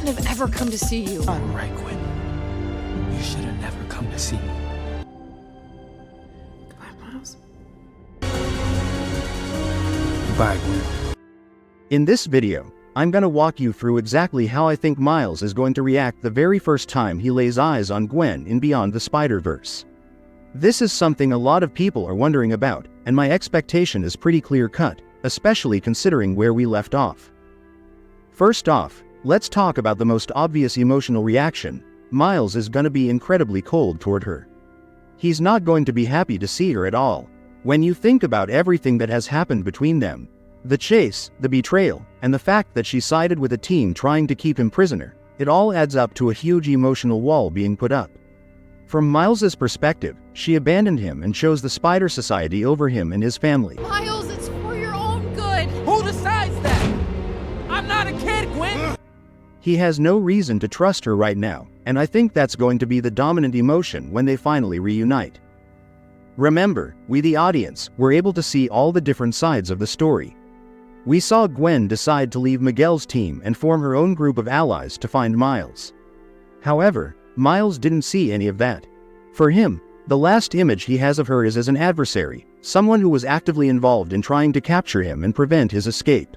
shouldn't have ever come to see you. All right, Gwen. You should have never come to see me. Goodbye, Miles. Bye, Gwen. In this video, I'm gonna walk you through exactly how I think Miles is going to react the very first time he lays eyes on Gwen in Beyond the Spider-Verse. This is something a lot of people are wondering about, and my expectation is pretty clear-cut, especially considering where we left off. First off, let's talk about the most obvious emotional reaction. Miles is gonna be incredibly cold toward her. He's not going to be happy to see her at all. When you think about everything that has happened between them, the chase, the betrayal, and the fact that she sided with a team trying to keep him prisoner, it all adds up to a huge emotional wall being put up. From Miles's perspective, she abandoned him and chose the Spider Society over him and his family. Miles, it's for your own good. Who decides that? I'm not a kid, Gwen! He has no reason to trust her right now, and I think that's going to be the dominant emotion when they finally reunite. Remember, we the audience were able to see all the different sides of the story. We saw Gwen decide to leave Miguel's team and form her own group of allies to find Miles. However, Miles didn't see any of that. For him, the last image he has of her is as an adversary, someone who was actively involved in trying to capture him and prevent his escape.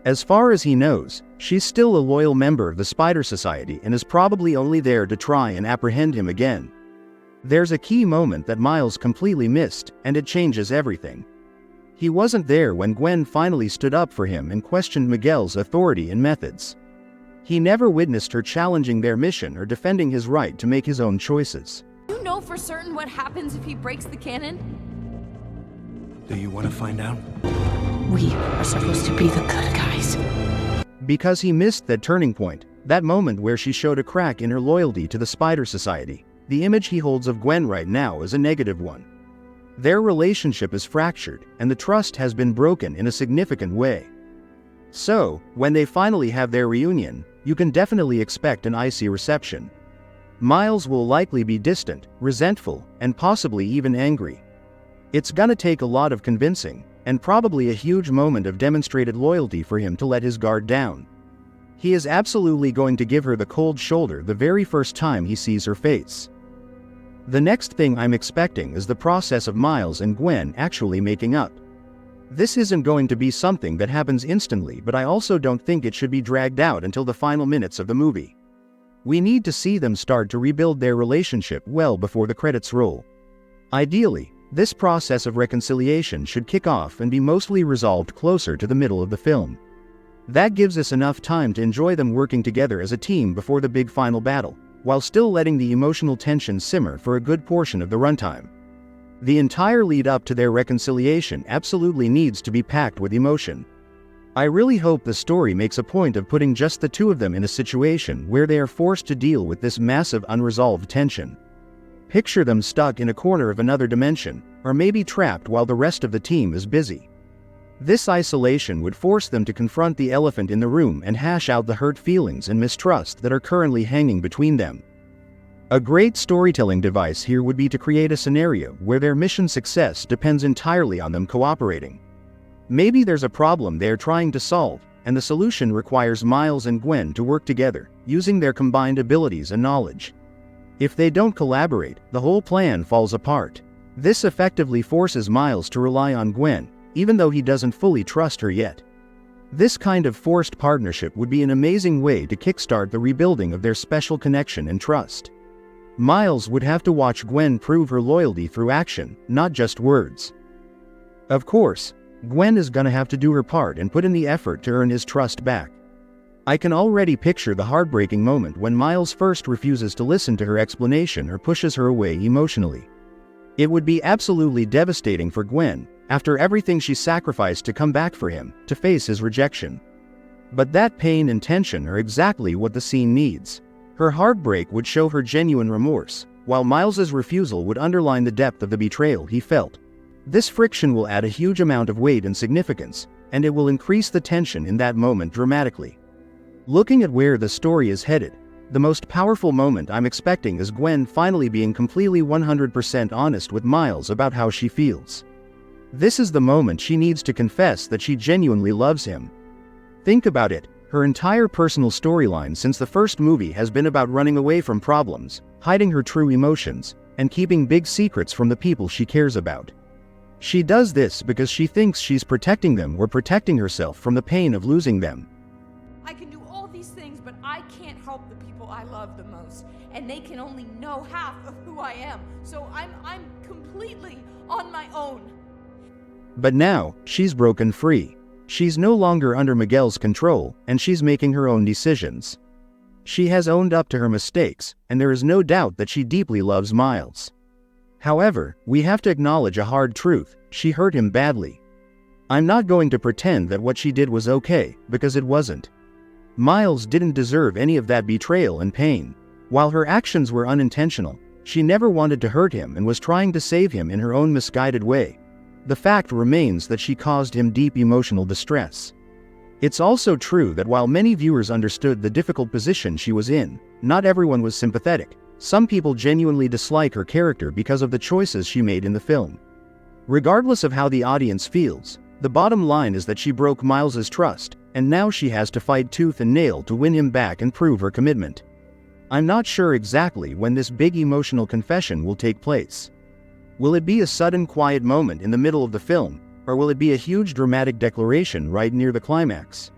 As far as he knows, she's still a loyal member of the Spider Society and is probably only there to try and apprehend him again. There's a key moment that Miles completely missed, and it changes everything. He wasn't there when Gwen finally stood up for him and questioned Miguel's authority and methods. He never witnessed her challenging their mission or defending his right to make his own choices. You know for certain what happens if he breaks the cannon? Do you want to find out? We are supposed to be the good guys. Because he missed that turning point, that moment where she showed a crack in her loyalty to the Spider Society, the image he holds of Gwen right now is a negative one. Their relationship is fractured, and the trust has been broken in a significant way. So, when they finally have their reunion, you can definitely expect an icy reception. Miles will likely be distant, resentful, and possibly even angry. It's gonna take a lot of convincing, and probably a huge moment of demonstrated loyalty for him to let his guard down. He is absolutely going to give her the cold shoulder the very first time he sees her face. The next thing I'm expecting is the process of Miles and Gwen actually making up. This isn't going to be something that happens instantly, but I also don't think it should be dragged out until the final minutes of the movie. We need to see them start to rebuild their relationship well before the credits roll. Ideally, this process of reconciliation should kick off and be mostly resolved closer to the middle of the film. That gives us enough time to enjoy them working together as a team before the big final battle, while still letting the emotional tension simmer for a good portion of the runtime. The entire lead up to their reconciliation absolutely needs to be packed with emotion. I really hope the story makes a point of putting just the two of them in a situation where they are forced to deal with this massive unresolved tension. Picture them stuck in a corner of another dimension, or maybe trapped while the rest of the team is busy. This isolation would force them to confront the elephant in the room and hash out the hurt feelings and mistrust that are currently hanging between them. A great storytelling device here would be to create a scenario where their mission success depends entirely on them cooperating. Maybe there's a problem they're trying to solve, and the solution requires Miles and Gwen to work together, using their combined abilities and knowledge. If they don't collaborate, the whole plan falls apart. This effectively forces Miles to rely on Gwen, even though he doesn't fully trust her yet. This kind of forced partnership would be an amazing way to kickstart the rebuilding of their special connection and trust. Miles would have to watch Gwen prove her loyalty through action, not just words. Of course, Gwen is gonna have to do her part and put in the effort to earn his trust back. I can already picture the heartbreaking moment when Miles first refuses to listen to her explanation or pushes her away emotionally. It would be absolutely devastating for Gwen, after everything she sacrificed to come back for him, to face his rejection. But that pain and tension are exactly what the scene needs. Her heartbreak would show her genuine remorse, while Miles's refusal would underline the depth of the betrayal he felt. This friction will add a huge amount of weight and significance, and it will increase the tension in that moment dramatically. Looking at where the story is headed, the most powerful moment I'm expecting is Gwen finally being completely 100% honest with Miles about how she feels. This is the moment she needs to confess that she genuinely loves him. Think about it, Her entire personal storyline since the first movie has been about running away from problems, hiding her true emotions, and keeping big secrets from the people she cares about. She does this because she thinks she's protecting them or protecting herself from the pain of losing them. I can do all these things, but I can't help the people I love the most, and they can only know half of who I am. So I'm completely on my own. But now, she's broken free. She's no longer under Miguel's control, and she's making her own decisions. She has owned up to her mistakes, and there is no doubt that she deeply loves Miles. However, we have to acknowledge a hard truth: she hurt him badly. I'm not going to pretend that what she did was okay, because it wasn't. Miles didn't deserve any of that betrayal and pain. While her actions were unintentional, she never wanted to hurt him and was trying to save him in her own misguided way. The fact remains that she caused him deep emotional distress. It's also true that while many viewers understood the difficult position she was in, not everyone was sympathetic. Some people genuinely dislike her character because of the choices she made in the film. Regardless of how the audience feels, the bottom line is that she broke Miles's trust, and now she has to fight tooth and nail to win him back and prove her commitment. I'm not sure exactly when this big emotional confession will take place. Will it be a sudden quiet moment in the middle of the film, or will it be a huge dramatic declaration right near the climax?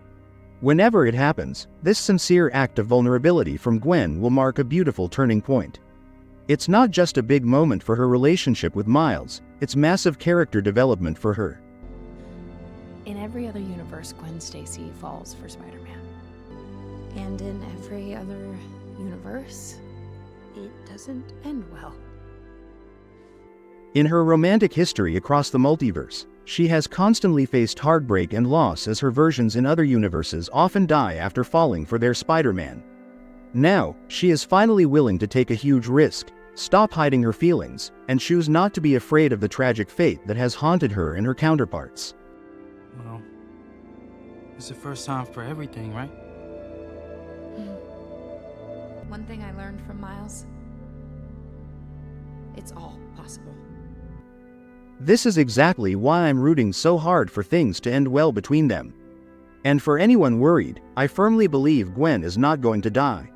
Whenever it happens, this sincere act of vulnerability from Gwen will mark a beautiful turning point. It's not just a big moment for her relationship with Miles, it's massive character development for her. In every other universe, Gwen Stacy falls for Spider-Man. And in every other universe, it doesn't end well. In her romantic history across the multiverse, she has constantly faced heartbreak and loss as her versions in other universes often die after falling for their Spider-Man. Now, she is finally willing to take a huge risk, stop hiding her feelings, and choose not to be afraid of the tragic fate that has haunted her and her counterparts. Well, it's the first time for everything, right? One thing I learned from Miles: it's all possible. This is exactly why I'm rooting so hard for things to end well between them. And for anyone worried, I firmly believe Gwen is not going to die.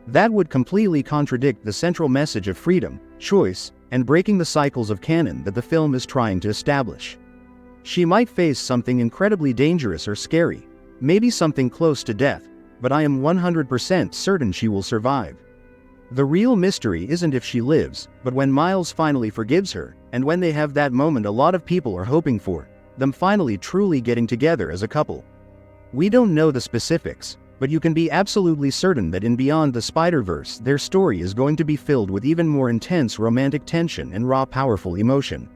That would completely contradict the central message of freedom, choice, and breaking the cycles of canon that the film is trying to establish. She might face something incredibly dangerous or scary, maybe something close to death, but I am 100% certain she will survive. The real mystery isn't if she lives, but when Miles finally forgives her, and when they have that moment a lot of people are hoping for, them finally truly getting together as a couple. We don't know the specifics, but you can be absolutely certain that in Beyond the Spider-Verse, their story is going to be filled with even more intense romantic tension and raw, powerful emotion.